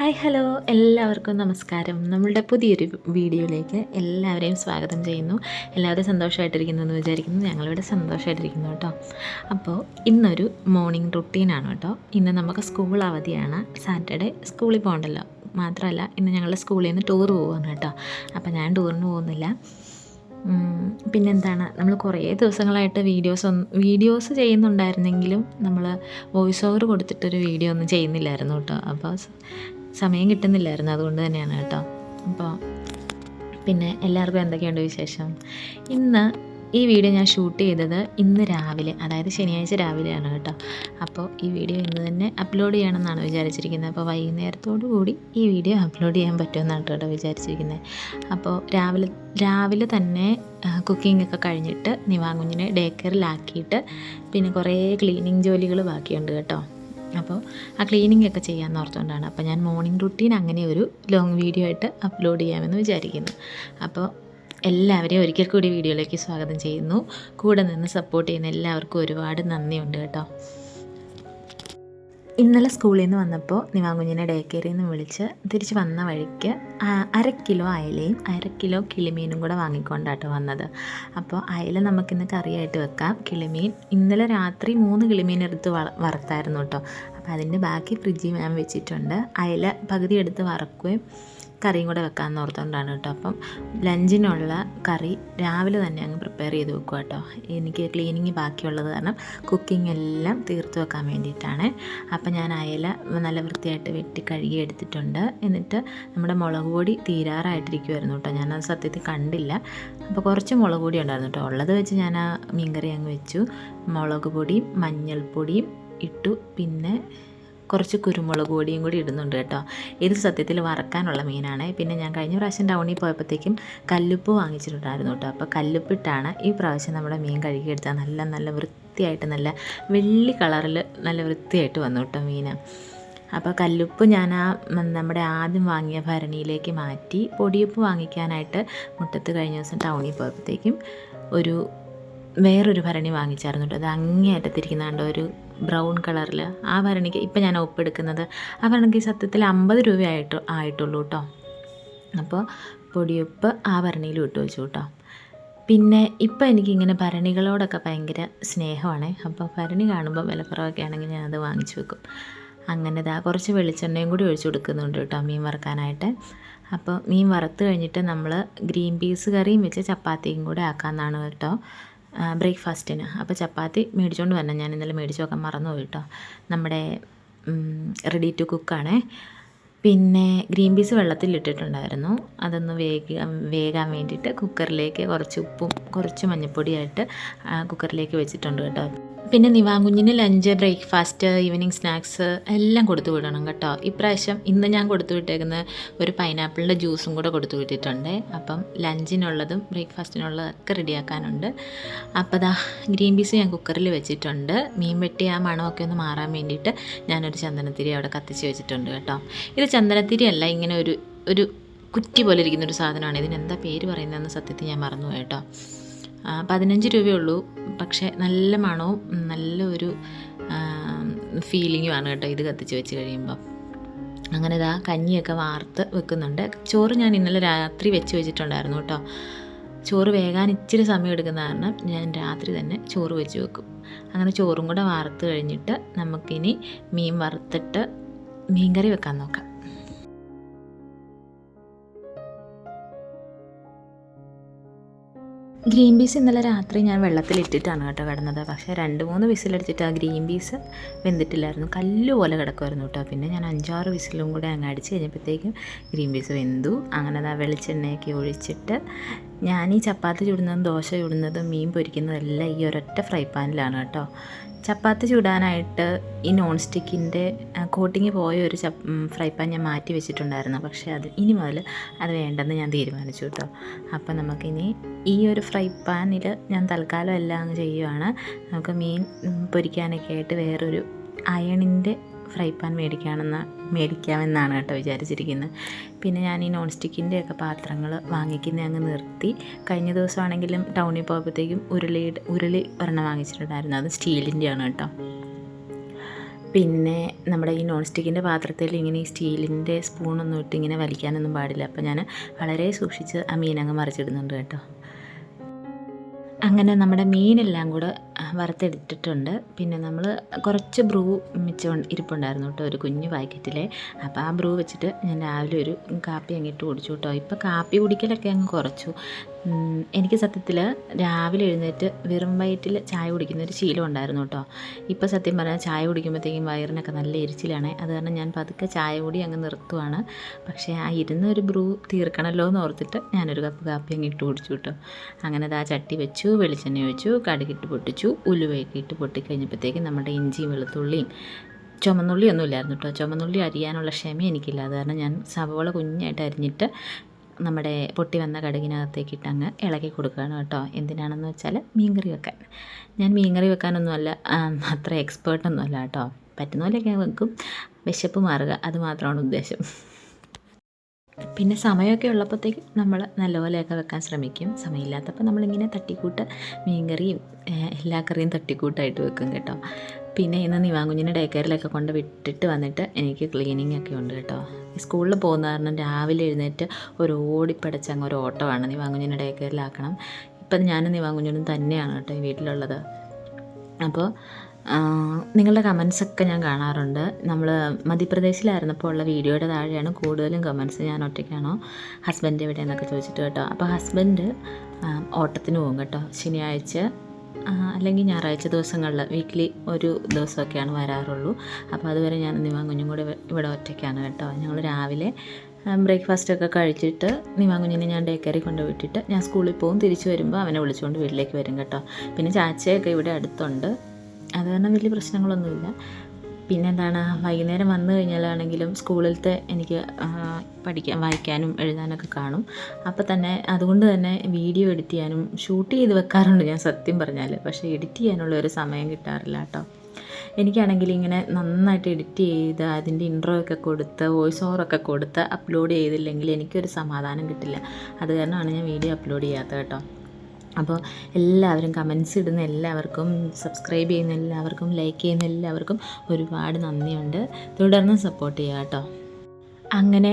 Hi hello എല്ലാവർക്കും നമസ്കാരം. നമ്മളുടെ പുതിയൊരു വീഡിയോയിലേക്ക് എല്ലാവരെയും സ്വാഗതം ചെയ്യുന്നു. എല്ലാവരും സന്തോഷമായിട്ടിരിക്കുന്നു എന്ന് വിചാരിക്കുന്നു. ഞങ്ങളിവിടെ സന്തോഷമായിട്ടിരിക്കുന്നു കേട്ടോ. അപ്പോൾ ഇന്നൊരു മോർണിംഗ് റുട്ടീനാണ് കേട്ടോ. ഇന്ന് നമുക്ക് സ്കൂൾ അവധിയാണ്. സാറ്റർഡേ സ്കൂളിൽ പോകണ്ടല്ലോ. മാത്രമല്ല ഇന്ന് ഞങ്ങളുടെ സ്കൂളിൽ നിന്ന് ടൂർ പോവുകയാണ് കേട്ടോ. അപ്പോൾ ഞാൻ ടൂറിന് പോകുന്നില്ല. പിന്നെന്താണ്, നമ്മൾ കുറേ ദിവസങ്ങളായിട്ട് വീഡിയോസ് ചെയ്യുന്നുണ്ടായിരുന്നെങ്കിലും നമ്മൾ വോയിസ് ഓവർ കൊടുത്തിട്ടൊരു വീഡിയോ ഒന്നും ചെയ്യുന്നില്ലായിരുന്നു കേട്ടോ. അപ്പോൾ സമയം കിട്ടുന്നില്ലായിരുന്നു, അതുകൊണ്ട് തന്നെയാണ് കേട്ടോ. അപ്പോൾ പിന്നെ എല്ലാവർക്കും എന്തൊക്കെയുണ്ട് വിശേഷം? ഇന്ന് ഈ വീഡിയോ ഞാൻ ഷൂട്ട് ചെയ്തത് ഇന്ന് രാവിലെ, അതായത് ശനിയാഴ്ച രാവിലെയാണ് കേട്ടോ. അപ്പോൾ ഈ വീഡിയോ ഇന്ന് തന്നെ അപ്ലോഡ് ചെയ്യണമെന്നാണ് വിചാരിച്ചിരിക്കുന്നത്. അപ്പോൾ വൈകുന്നേരത്തോടു കൂടി ഈ വീഡിയോ അപ്ലോഡ് ചെയ്യാൻ പറ്റുമെന്നാണ് കേട്ടോ വിചാരിച്ചിരിക്കുന്നത്. അപ്പോൾ രാവിലെ തന്നെ കുക്കിംഗ് ഒക്കെ കഴിഞ്ഞിട്ട് നിവാങ്കുഞ്ഞിനെ ഡേ കെയറിലാക്കിയിട്ട് പിന്നെ കുറേ ക്ലീനിങ് ജോലികൾ ബാക്കിയുണ്ട് കേട്ടോ. അപ്പോൾ ആ ക്ലീനിങ് ഒക്കെ ചെയ്യാമെന്ന് ഓർത്തുകൊണ്ടാണ്. അപ്പോൾ ഞാൻ മോർണിംഗ് റുട്ടീൻ അങ്ങനെ ഒരു ലോങ് വീഡിയോ ആയിട്ട് അപ്ലോഡ് ചെയ്യാമെന്ന് വിചാരിക്കുന്നു. അപ്പോൾ എല്ലാവരെയും ഒരിക്കൽ കൂടി വീഡിയോയിലേക്ക് സ്വാഗതം ചെയ്യുന്നു. കൂടെ നിന്ന് സപ്പോർട്ട് ചെയ്യുന്ന എല്ലാവർക്കും ഒരുപാട് നന്ദിയുണ്ട് കേട്ടോ. ഇന്നലെ സ്കൂളിൽ നിന്ന് വന്നപ്പോൾ നിവാങ്കുഞ്ഞിനെ ഡേ കെയറിൽ നിന്ന് വിളിച്ച് തിരിച്ച് വന്ന വഴിക്ക് 1/2 കിലോ അയലയും 1/2 കിലോ കിളിമീനും കൂടെ വാങ്ങിക്കൊണ്ടാട്ടോ വന്നത്. അപ്പോൾ അയല നമുക്കിന്ന് കറിയായിട്ട് വെക്കാം. കിളിമീൻ ഇന്നലെ രാത്രി 3 കിളിമീൻ എടുത്ത് വറുത്തായിരുന്നു കേട്ടോ. അപ്പോൾ അതിൻ്റെ ബാക്കി ഫ്രിഡ്ജിൽ ഞാൻ വെച്ചിട്ടുണ്ട്. അയല പകുതി എടുത്ത് വറക്കുകയും കറിയും കൂടെ വെക്കാമെന്ന് ഓർത്തുകൊണ്ടാണ് കേട്ടോ. അപ്പം ലഞ്ചിനുള്ള കറി രാവിലെ തന്നെ അങ്ങ് പ്രിപ്പയർ ചെയ്ത് വെക്കുക കേട്ടോ. എനിക്ക് ക്ലീനിങ് ബാക്കിയുള്ളത് കാരണം കുക്കിംഗ് എല്ലാം തീർത്ത് വെക്കാൻ വേണ്ടിയിട്ടാണ്. അപ്പം ഞാൻ അയല നല്ല വൃത്തിയായിട്ട് വെട്ടി കഴുകി എടുത്തിട്ടുണ്ട്. എന്നിട്ട് നമ്മുടെ മുളക് പൊടി തീരാറായിട്ടിരിക്കുമായിരുന്നു കേട്ടോ. ഞാനത് സത്യത്തിൽ കണ്ടില്ല. അപ്പോൾ കുറച്ച് മുളക് പൊടി ഉണ്ടായിരുന്നു കേട്ടോ. ഉള്ളത് വെച്ച് ഞാൻ ആ മീൻകറി അങ്ങ് വെച്ചു. മുളക് പൊടിയും മഞ്ഞൾപ്പൊടിയും ഇട്ടു. പിന്നെ കുറച്ച് കുരുമുളക് പൊടിയും കൂടി ഇടുന്നുണ്ട് കേട്ടോ. ഇത് സത്യത്തിൽ വറക്കാനുള്ള മീനാണ്. പിന്നെ ഞാൻ കഴിഞ്ഞ പ്രാവശ്യം ടൗണിൽ പോയപ്പോഴത്തേക്കും കല്ലുപ്പ് വാങ്ങിച്ചിട്ടുണ്ടായിരുന്നു കേട്ടോ. അപ്പോൾ കല്ലുപ്പിട്ടാണ് ഈ പ്രാവശ്യം നമ്മുടെ മീൻ കഴുകിയെടുത്താൽ നല്ല വൃത്തിയായിട്ട് നല്ല വെള്ളി കളറിൽ നല്ല വൃത്തിയായിട്ട് വന്നു കേട്ടോ മീൻ. അപ്പോൾ കല്ലുപ്പ് ഞാൻ നമ്മുടെ ആദ്യം വാങ്ങിയ ഭരണിയിലേക്ക് മാറ്റി. പൊടിയുപ്പ് വാങ്ങിക്കാനായിട്ട് മുറ്റത്ത് കഴിഞ്ഞ ദിവസം ടൗണിൽ പോയപ്പോഴത്തേക്കും വേറൊരു ഭരണി വാങ്ങിച്ചായിരുന്നു കേട്ടോ. അത് അങ്ങേയറ്റത്തിരിക്കുന്ന കണ്ടോ, ഒരു ബ്രൗൺ കളറിൽ. ആ ഭരണിക്ക് ഇപ്പം ഞാൻ ഒപ്പെടുക്കുന്നത് ആ ഭരണിക്ക് സത്യത്തിൽ 50 രൂപ ആയിട്ടുള്ളൂ കേട്ടോ. അപ്പോൾ പൊടിയുപ്പ് ആ ഭരണിയിലും ഇട്ട് വെച്ചു കേട്ടോ. പിന്നെ ഇപ്പം എനിക്കിങ്ങനെ ഭരണികളോടൊക്കെ ഭയങ്കര സ്നേഹമാണ്. അപ്പോൾ ഭരണി കാണുമ്പോൾ വിലക്കുറവൊക്കെ ആണെങ്കിൽ ഞാനത് വാങ്ങിച്ചു വെക്കും. അങ്ങനെ കുറച്ച് വെളിച്ചെണ്ണയും കൂടി ഒഴിച്ചു കൊടുക്കുന്നുണ്ട് കേട്ടോ മീൻ വറുക്കാനായിട്ട്. അപ്പോൾ മീൻ വറുത്ത് കഴിഞ്ഞിട്ട് നമ്മൾ ഗ്രീൻ പീസ് കറിയും വെച്ച് ചപ്പാത്തിയും കൂടെ ആക്കാമെന്നാണ് കേട്ടോ ബ്രേക്ക്ഫാസ്റ്റിന്. അപ്പോൾ ചപ്പാത്തി മേടിച്ചുകൊണ്ട് വരണം. ഞാൻ ഇന്നലെ മേടിച്ച് വെക്കാൻ മറന്നുപോയി കേട്ടോ. നമ്മുടെ റെഡി ടു കുക്കാണേ. പിന്നെ ഗ്രീൻ പീസ് വെള്ളത്തിലിട്ടിട്ടുണ്ടായിരുന്നു. അതൊന്ന് വേകാൻ വേണ്ടിയിട്ട് കുക്കറിലേക്ക് കുറച്ച് ഉപ്പും കുറച്ച് മഞ്ഞൾപ്പൊടിയായിട്ട് കുക്കറിലേക്ക് വെച്ചിട്ടുണ്ട് കേട്ടോ. പിന്നെ നിവാങ്കുഞ്ഞിന് ലഞ്ച്, ബ്രേക്ക്ഫാസ്റ്റ്, ഈവനിങ് സ്നാക്സ് എല്ലാം കൊടുത്തു വിടണം കേട്ടോ. ഇന്ന് ഞാൻ കൊടുത്തു വിട്ടേക്കുന്ന ഒരു പൈനാപ്പിളിൻ്റെ ജ്യൂസും കൂടെ കൊടുത്തു വിട്ടിട്ടുണ്ട്. അപ്പം ലഞ്ചിനുള്ളതും ബ്രേക്ക്ഫാസ്റ്റിനുള്ളതൊക്കെ റെഡിയാക്കാനുണ്ട്. അപ്പോൾ ഗ്രീൻ പീസ് ഞാൻ കുക്കറിൽ വെച്ചിട്ടുണ്ട്. മീൻ വെട്ടി ആ മണമൊക്കെ ഒന്ന് മാറാൻ വേണ്ടിയിട്ട് ഞാനൊരു ചന്ദനത്തിരി അവിടെ കത്തിച്ച് വെച്ചിട്ടുണ്ട് കേട്ടോ. ഇത് ചന്ദനത്തിരി അല്ല, ഇങ്ങനെ ഒരു കുറ്റി പോലെ ഇരിക്കുന്നൊരു സാധനമാണ്. ഇതിനെന്താ പേര് പറയുന്നതെന്ന് സത്യത്തിൽ ഞാൻ മറന്നുപോയി കേട്ടോ. 15 രൂപയുള്ളൂ. പക്ഷേ നല്ല മണവും നല്ലൊരു ഫീലിങ്ങുമാണ് കേട്ടോ ഇത് കത്തിച്ച് വെച്ച് കഴിയുമ്പം. അങ്ങനെ കഞ്ഞിയൊക്കെ വാർത്ത് വെക്കുന്നുണ്ട്. ചോറ് ഞാൻ ഇന്നലെ രാത്രി വെച്ച് വെച്ചിട്ടുണ്ടായിരുന്നു കേട്ടോ. ചോറ് വേകാൻ ഇച്ചിരി സമയം എടുക്കുന്ന കാരണം ഞാൻ രാത്രി തന്നെ ചോറ് വെച്ച് വെക്കും. അങ്ങനെ ചോറും കൂടെ വാർത്ത് കഴിഞ്ഞിട്ട് നമുക്കിനി മീൻ വറുത്തിട്ട് മീൻകറി വെക്കാൻ നോക്കാം. ഗ്രീൻ പീസ് ഇന്നലെ രാത്രി ഞാൻ വെള്ളത്തിലിട്ടിട്ടാണ് കേട്ടോ കിടന്നത്. പക്ഷേ 2-3 വിസിലടിച്ചിട്ട് ആ ഗ്രീൻ പീസ് വെന്തിട്ടില്ലായിരുന്നു. കല്ല് പോലെ കിടക്കുമായിരുന്നു കേട്ടോ. പിന്നെ ഞാൻ 5-6 വിസിലും കൂടെ അങ്ങ് അടിച്ച് കഴിഞ്ഞപ്പോഴത്തേക്കും ഗ്രീൻ പീസ് വെന്തു. അങ്ങനെ വെളിച്ചെണ്ണയൊക്കെ ഒഴിച്ചിട്ട് ഞാൻ ഈ ചപ്പാത്തി ചുടുന്നതും ദോശ ചുടുന്നതും മീൻ പൊരിക്കുന്നതെല്ലാം ഈ ഒരൊറ്റ ഫ്രൈ പാനിലാണ് കേട്ടോ. ചപ്പാത്തി ചുടാനായിട്ട് ഈ നോൺ സ്റ്റിക്കിൻ്റെ കോട്ടിങ് പോയ ഒരു ഫ്രൈ പാൻ ഞാൻ മാറ്റി വെച്ചിട്ടുണ്ടായിരുന്നു. പക്ഷേ ഇനി മുതൽ അത് വേണ്ടെന്ന് ഞാൻ തീരുമാനിച്ചു കേട്ടോ. അപ്പോൾ നമുക്കിനി ഈ ഒരു ഫ്രൈ പാനിൽ ഞാൻ തൽക്കാലം എല്ലാം ചെയ്യുവാണ്. നമുക്ക് മീൻ പൊരിക്കാനൊക്കെ ആയിട്ട് വേറൊരു അയണിൻ്റെ ഫ്രൈ പാൻ മേടിക്കാമെന്നാണ് കേട്ടോ വിചാരിച്ചിരിക്കുന്നത്. പിന്നെ ഞാൻ ഈ നോൺ സ്റ്റിക്കിൻ്റെയൊക്കെ പാത്രങ്ങൾ വാങ്ങിക്കുന്നത് അങ്ങ് നിർത്തി. കഴിഞ്ഞ ദിവസമാണെങ്കിലും ടൗണിൽ പോയപ്പോഴത്തേക്കും ഉരുളി ഒരെണ്ണം വാങ്ങിച്ചിട്ടുണ്ടായിരുന്നു. അത് സ്റ്റീലിൻ്റെയാണ് കേട്ടോ. പിന്നെ നമ്മുടെ ഈ നോൺ സ്റ്റിക്കിൻ്റെ പാത്രത്തിൽ ഇങ്ങനെ ഈ സ്റ്റീലിൻ്റെ സ്പൂണൊന്നും ഇട്ട് ഇങ്ങനെ വലിക്കാനൊന്നും പാടില്ല. അപ്പോൾ ഞാൻ വളരെ സൂക്ഷിച്ച് ആ മീനങ്ങ് മറിച്ചിടുന്നുണ്ട് കേട്ടോ. അങ്ങനെ നമ്മുടെ മീനെല്ലാം കൂടെ വറുത്തെടുത്തിട്ടുണ്ട്. പിന്നെ നമ്മൾ കുറച്ച് ബ്രൂ മിച്ചം ഇരിപ്പുണ്ടായിരുന്നു കേട്ടോ, ഒരു കുഞ്ഞു പാക്കറ്റിലെ. അപ്പോൾ ആ ബ്രൂ വെച്ചിട്ട് ഞാൻ രാവിലെ ഒരു കാപ്പി അങ്ങിട്ട് കുടിച്ചു കേട്ടോ. ഇപ്പോൾ കാപ്പി കുടിക്കലൊക്കെ അങ്ങ് കുറച്ചു. എനിക്ക് സത്യത്തിൽ രാവിലെ എഴുന്നേറ്റ് വെറും വയറ്റിൽ ചായ കുടിക്കുന്നൊരു ശീലം ഉണ്ടായിരുന്നു കേട്ടോ. ഇപ്പോൾ സത്യം പറഞ്ഞാൽ ചായ കുടിക്കുമ്പോഴത്തേക്കും വയറിനൊക്കെ നല്ല എരിച്ചിലാണ്. അത് കാരണം ഞാൻ പതുക്കെ ചായ കൂടി അങ്ങ് നിർത്തുവാണ്. പക്ഷേ ആ ഇരുന്ന ഒരു ബ്രൂ തീർക്കണമല്ലോ എന്ന് ഓർത്തിട്ട് ഞാനൊരു കപ്പ് കാപ്പി അങ്ങ് ഇട്ട് കുടിച്ചു കേട്ടോ. അങ്ങനെ ആ ചട്ടി വെച്ചു, വെളിച്ചെണ്ണ ഒഴിച്ചു, കടുകിട്ട് പൊട്ടിച്ചു, ഉലുവയൊക്കെ ഇട്ട് പൊട്ടിക്കഴിഞ്ഞപ്പോഴത്തേക്കും നമ്മുടെ ഇഞ്ചിയും വെളുത്തുള്ളിയും ചുമന്നുള്ളിയൊന്നും ഇല്ലായിരുന്നു കേട്ടോ. ചുമന്നുള്ളി അരിയാനുള്ള ക്ഷമ എനിക്കില്ല. അത് കാരണം ഞാൻ സവോള കുഞ്ഞായിട്ട് അരിഞ്ഞിട്ട് നമ്മുടെ പൊട്ടി വന്ന കടുകിനകത്തേക്ക് ഇട്ടങ്ങ് ഇളക്കി കൊടുക്കുകയാണ് കേട്ടോ. എന്തിനാണെന്ന് വെച്ചാൽ മീൻകറി വെക്കാൻ. ഞാൻ മീൻകറി വെക്കാനൊന്നുമല്ല അത്ര എക്സ്പേർട്ടൊന്നും അല്ല കേട്ടോ. പറ്റുന്ന പോലെയൊക്കെ വെക്കും, വിശപ്പ് മാറുക, അത് മാത്രമാണ് ഉദ്ദേശം. പിന്നെ സമയമൊക്കെ ഉള്ളപ്പോഴത്തേക്കും നമ്മൾ നല്ലപോലെയൊക്കെ വെക്കാൻ ശ്രമിക്കും. സമയമില്ലാത്തപ്പോൾ നമ്മളിങ്ങനെ തട്ടിക്കൂട്ട് മീൻകറിയും എല്ലാ കറിയും തട്ടിക്കൂട്ടായിട്ട് വെക്കും കേട്ടോ. പിന്നെ ഇന്ന് നിവാങ്കുഞ്ഞിനെ ഡേ കെയറിലൊക്കെ കൊണ്ട് വിട്ടിട്ട് വന്നിട്ട് എനിക്ക് ക്ലീനിങ് ഒക്കെ ഉണ്ട് കേട്ടോ. സ്കൂളിൽ പോകുന്ന കാരണം രാവിലെ എഴുന്നേറ്റ് ഒരു ഓടിപ്പടച്ചങ്ങ് ഒരു ഓട്ടമാണ്. നിവാങ്കുഞ്ഞിനെ ഡേ കെയറിലാക്കണം. ഇപ്പം ഞാനും നിവാങ്കുഞ്ഞിനും തന്നെയാണ് കേട്ടോ ഈ വീട്ടിലുള്ളത്. അപ്പോൾ നിങ്ങളുടെ കമൻസൊക്കെ ഞാൻ കാണാറുണ്ട്. നമ്മൾ മധ്യപ്രദേശിലായിരുന്നപ്പോൾ ഉള്ള വീഡിയോയുടെ താഴെയാണ് കൂടുതലും കമൻസ്. ഞാൻ ഒറ്റയ്ക്കാണോ, ഹസ്ബൻഡ് എവിടെയെന്നൊക്കെ ചോദിച്ചിട്ട് കേട്ടോ. അപ്പോൾ ഹസ്ബൻഡ് ഓട്ടത്തിന് പോകും കേട്ടോ. ശനിയാഴ്ച അല്ലെങ്കിൽ ഞായറാഴ്ച ദിവസങ്ങളിൽ വീക്കിലി ഒരു ദിവസമൊക്കെയാണ് വരാറുള്ളൂ. അപ്പോൾ അതുവരെ ഞാൻ നിവാങ്കുഞ്ഞും കൂടെ ഇവിടെ ഒറ്റയ്ക്കാണ് കേട്ടോ. ഞങ്ങൾ രാവിലെ ബ്രേക്ക്ഫാസ്റ്റൊക്കെ കഴിച്ചിട്ട് നിവാങ്കുഞ്ഞിനെ ഞാൻ ഡേ കെയറിൽ കൊണ്ട് വിട്ടിട്ട് ഞാൻ സ്കൂളിൽ പോകും. തിരിച്ച് വരുമ്പോൾ അവനെ വിളിച്ചുകൊണ്ട് വീട്ടിലേക്ക് വരും കേട്ടോ. പിന്നെ ചാച്ചയൊക്കെ ഇവിടെ അടുത്തുണ്ട്, അത് കാരണം വലിയ പ്രശ്നങ്ങളൊന്നുമില്ല. പിന്നെന്താണ്, വൈകുന്നേരം വന്നു കഴിഞ്ഞാലാണെങ്കിലും സ്കൂളിലത്തെ എനിക്ക് വായിക്കാനും എഴുതാനൊക്കെ കാണും. അപ്പോൾ തന്നെ അതുകൊണ്ട് തന്നെ വീഡിയോ എഡിറ്റ് ചെയ്യാനും ഷൂട്ട് ചെയ്ത് വെക്കാറുണ്ട് ഞാൻ സത്യം പറഞ്ഞാൽ. പക്ഷേ എഡിറ്റ് ചെയ്യാനുള്ള ഒരു സമയം കിട്ടാറില്ല കേട്ടോ. എനിക്കാണെങ്കിൽ ഇങ്ങനെ നന്നായിട്ട് എഡിറ്റ് ചെയ്ത് അതിൻ്റെ ഇൻട്രോ ഒക്കെ കൊടുത്ത് വോയിസ് ഓവറൊക്കെ കൊടുത്ത് അപ്ലോഡ് ചെയ്തില്ലെങ്കിൽ എനിക്കൊരു സമാധാനം കിട്ടില്ല. അത് കാരണമാണ് ഞാൻ വീഡിയോ അപ്ലോഡ് ചെയ്യാത്തത് കേട്ടോ. അപ്പോൾ എല്ലാവരും കമൻസ് ഇടുന്ന എല്ലാവർക്കും, സബ്സ്ക്രൈബ് ചെയ്യുന്ന എല്ലാവർക്കും, ലൈക്ക് ചെയ്യുന്ന എല്ലാവർക്കും ഒരുപാട് നന്ദിയുണ്ട്. തുടർന്ന് സപ്പോർട്ട് ചെയ്യുക കേട്ടോ. അങ്ങനെ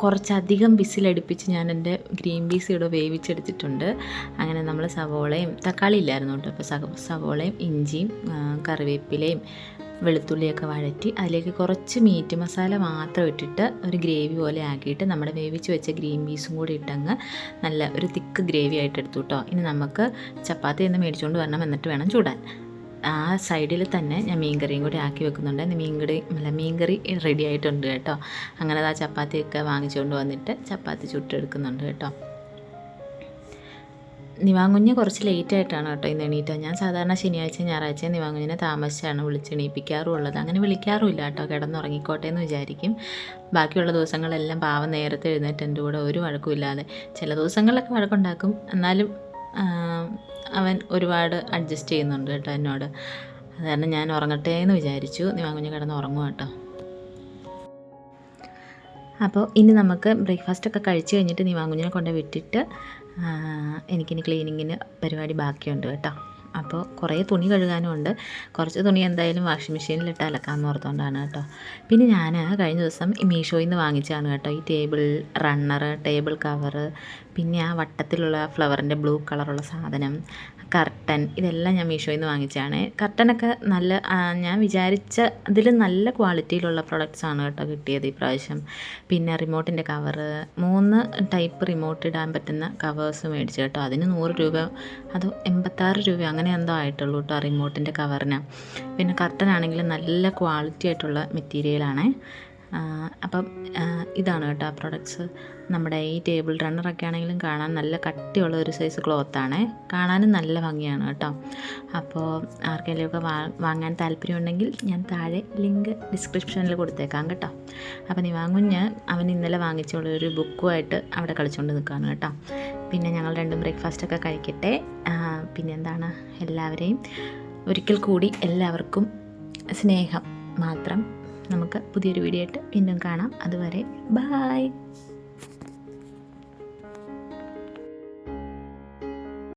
കുറച്ചധികം വിസിലടുപ്പിച്ച് ഞാൻ എൻ്റെ ഗ്രീൻ പീസ് ഇവിടെ വേവിച്ചെടുത്തിട്ടുണ്ട്. അങ്ങനെ നമ്മൾ സവോളയും തക്കാളി ഇല്ലായിരുന്നു കേട്ടോ. അപ്പോൾ സവോളയും ഇഞ്ചിയും കറിവേപ്പിലയും വെളുത്തുള്ളിയൊക്കെ വഴറ്റി അതിലേക്ക് കുറച്ച് മീറ്റ് മസാല മാത്രം ഇട്ടിട്ട് ഒരു ഗ്രേവി പോലെ ആക്കിയിട്ട് നമ്മുടെ വേവിച്ച് വെച്ച ഗ്രീൻ പീസും കൂടി ഇട്ടങ്ങ് നല്ല ഒരു തിക്ക് ഗ്രേവി ആയിട്ട് എടുത്തു കേട്ടോ. ഇനി നമുക്ക് ചപ്പാത്തി എന്ന് മേടിച്ചുകൊണ്ട് വരണം, എന്നിട്ട് വേണം ചൂടാൻ. ആ സൈഡിൽ തന്നെ ഞാൻ മീൻകറിയും കൂടി ആക്കി വെക്കുന്നുണ്ട്. മീൻകറി റെഡി ആയിട്ടുണ്ട് കേട്ടോ. അങ്ങനെ ആ ചപ്പാത്തിയൊക്കെ വാങ്ങിച്ചുകൊണ്ട് വന്നിട്ട് ചപ്പാത്തി ചുട്ടെടുക്കുന്നുണ്ട് കേട്ടോ. നിവാങ്കുഞ്ഞ് കുറച്ച് ലേറ്റായിട്ടാണ് കേട്ടോ ഇന്ന് എണീറ്റത്. ഞാൻ സാധാരണ ശനിയാഴ്ച ഞായറാഴ്ച നിവാങ്കുഞ്ഞിനെ താമസിച്ചാണ് വിളിച്ചെണീപ്പിക്കാറുള്ളത്. അങ്ങനെ വിളിക്കാറുമില്ല കേട്ടോ, കിടന്നുറങ്ങിക്കോട്ടെ എന്ന് വിചാരിക്കും. ബാക്കിയുള്ള ദിവസങ്ങളെല്ലാം പാവം നേരത്തെ എഴുന്നേറ്റ് എൻ്റെ കൂടെ ഒരു വഴക്കുമില്ലാതെ. ചില ദിവസങ്ങളിലൊക്കെ വഴക്കുണ്ടാക്കും, എന്നാലും അവൻ ഒരുപാട് അഡ്ജസ്റ്റ് ചെയ്യുന്നുണ്ട് കേട്ടോ എന്നോട്. അത് കാരണം ഞാൻ ഉറങ്ങട്ടെ എന്ന് വിചാരിച്ചു. നിവാങ്കുഞ്ഞ് കിടന്ന് ഉറങ്ങും കേട്ടോ. അപ്പോൾ ഇനി നമുക്ക് ബ്രേക്ക്ഫാസ്റ്റൊക്കെ കഴിച്ച് കഴിഞ്ഞിട്ട് നിവാങ്കുഞ്ഞിനെ കൊണ്ട് വിട്ടിട്ട് എനിക്കിനി ക്ലീനിങ്ങിന് പരിപാടി ബാക്കിയുണ്ട് കേട്ടോ. അപ്പോൾ കുറേ തുണി കഴുകാനും ഉണ്ട്. കുറച്ച് തുണി എന്തായാലും വാഷിംഗ് മെഷീനിലിട്ട് അലക്കാമെന്ന് ഓർത്തുകൊണ്ടാണ് കേട്ടോ. പിന്നെ ഞാൻ കഴിഞ്ഞ ദിവസം മീഷോയിൽ നിന്ന് വാങ്ങിച്ചതാണ് കേട്ടോ ഈ ടേബിൾ റണ്ണർ, ടേബിൾ കവറ്, പിന്നെ ആ വട്ടത്തിലുള്ള ഫ്ലവറിൻ്റെ ബ്ലൂ കളറുള്ള സാധനം, കർട്ടൻ, ഇതെല്ലാം ഞാൻ മീഷോയിൽ നിന്ന് വാങ്ങിച്ചതാണ്. കർട്ടനൊക്കെ നല്ല, ഞാൻ വിചാരിച്ച അതിൽ നല്ല ക്വാളിറ്റിയിലുള്ള പ്രൊഡക്ട്സാണ് കേട്ടോ കിട്ടിയത് ഈ പ്രാവശ്യം. പിന്നെ റിമോട്ടിൻ്റെ കവറ്, 3 ടൈപ്പ് റിമോട്ട് ഇടാൻ പറ്റുന്ന കവേഴ്സ് മേടിച്ചു കേട്ടോ. അതിന് 100 രൂപ, അത് 86 രൂപ അങ്ങനെ എന്തോ ആയിട്ടുള്ളൂ കേട്ടോ റിമോട്ടിൻ്റെ കവറിന്. പിന്നെ കർട്ടനാണെങ്കിൽ നല്ല ക്വാളിറ്റി ആയിട്ടുള്ള മെറ്റീരിയലാണ്. അപ്പം ഇതാണ് കേട്ടോ ആ പ്രൊഡക്ട്സ്. നമ്മുടെ ഈ ടേബിൾ റണ്ണറൊക്കെ ആണെങ്കിലും കാണാൻ നല്ല കട്ടിയുള്ള ഒരു സൈസ് ക്ലോത്താണ്, കാണാനും നല്ല ഭംഗിയാണ് കേട്ടോ. അപ്പോൾ ആർക്കെങ്കിലുമൊക്കെ വാങ്ങാൻ താല്പര്യമുണ്ടെങ്കിൽ ഞാൻ താഴെ ലിങ്ക് ഡിസ്ക്രിപ്ഷനിൽ കൊടുത്തേക്കാം കേട്ടോ. അപ്പോൾ നിവാങ്കുഞ്ഞ് അവൻ ഇന്നലെ വാങ്ങിച്ചുള്ള ഒരു ബുക്കുമായിട്ട് അവിടെ കളിച്ചുകൊണ്ട് നിൽക്കുകയാണ് കേട്ടോ. പിന്നെ ഞങ്ങൾ രണ്ടും ബ്രേക്ക്ഫാസ്റ്റൊക്കെ കഴിക്കട്ടെ. പിന്നെന്താണ്, എല്ലാവരെയും ഒരിക്കൽ കൂടി എല്ലാവർക്കും സ്നേഹം മാത്രം. നമുക്ക് പുതിയൊരു വീഡിയോ ആയിട്ട് വീണ്ടും കാണാം. അതുവരെ ബായ്.